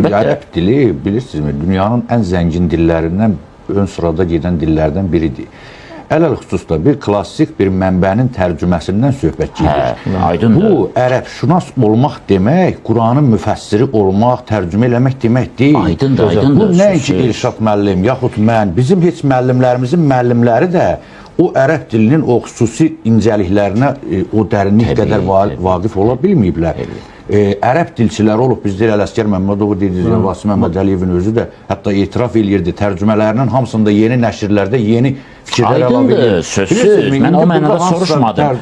Ərəb dili bilirsinizmi, dünyanın ən zəngin dillərindən, ön sırada gedən dillərdən biridir. Ələl xüsusda bir klassik bir mənbənin tərcüməsindən söhbət gedir. Aydındır. Bu, ərəbşünas olmaq demək, Quranın müfəssiri olmaq, tərcümə eləmək demək deyil. Aydındır, Bu aydındır. nəinki İrşad müəllim, yaxud mən, bizim heç müəllimlərimizin müəllimləri də o ərəb dilinin o xüsusi incəliklərinə o dərinlik qədər vaqif ola bilməyiblər. Ərəb dilçiləri olub, bizdə Ələsgər Məmmədovu dediniz, Vasim Məmmədəliyevin özü də hətta etiraf eləyirdi, tərcümələrinin hamısında yeni nəşrlərdə yeni fikirlər əlavə edir. Aydındır, sözsüz, mən o mənada soruşmadım.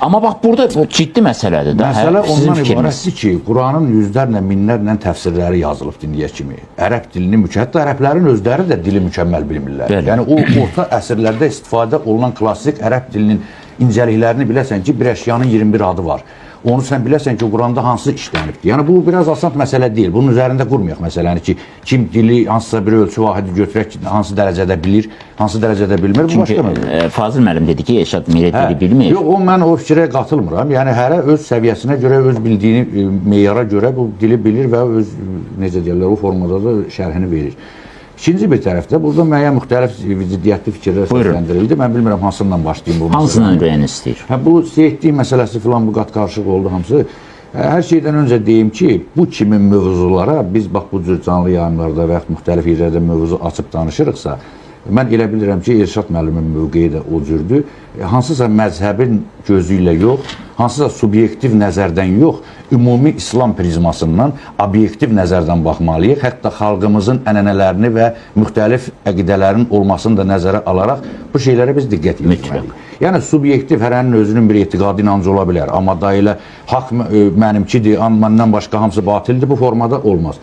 Amma bax, burada ciddi məsələdir. Məsələ ondan ibarətdir ki, Quranın yüzlərlə, minlərlə təfsirləri yazılıb dinləyə kimi. Ərəb dilini hətta ərəblərin özləri də dili mükəmməl bilmirlər. Yəni, o orta əsrlərdə istifadə olunan klassik ərəb dilinin incəliklərini biləsən ki, bir əşyanın 21 adı var. Onu sən biləsən ki, Quranda hansı işlənibdir. Yəni, bu biraz asan məsələ deyil. Bunun üzərində qurmayaq məsələni ki, kim dili hansısa bir ölçü vahidi götürək ki, hansı dərəcədə bilir, hansı dərəcədə bilmir, bu başqa məsələ. Çünki Fazıl müəllim dedi ki, Elşad Mirə dili bilmir. Yox, mən o fikrə qatılmıram. Yəni, hərə öz səviyyəsinə görə, öz bildiyini meyara görə bu dili bilir və öz, necə deyirlər, o formada da şərhini verir. İkinci bir tərəfdə, burada müəyyən müxtəlif ciddiyyətli fikirlər səsləndirildi. Mən bilmirəm, hansından başlayayım bu məsələ. Hansından ürəyin istəyir? Bu seyidlik məsələsi filan, bu qat-qarışıq oldu hamısı. Hər şeydən öncə deyim ki, bu kimi mövzulara biz bax bu cür canlı yayımlarda və yaxud müxtəlif yerlərdə mövzu açıb danışırıqsa, mən elə bilirəm ki, İrşad müəllimin mövqeyi də o cürdür. Hansısa məzhəbin gözü ilə yox, hansısa subyektiv nəzərdən yox, ümumi İslam prizmasından obyektiv nəzərdən baxmalıyıq. Hətta xalqımızın ənənələrini və müxtəlif əqidələrin olmasını da nəzərə alaraq bu şeylərə biz diqqət etməliyik. Yəni, subyektiv hərənin özünün bir etiqadı inancı ola bilər. Amma da elə haqq mənimkidir, məndən başqa hamısı batildir, bu formada olmaz.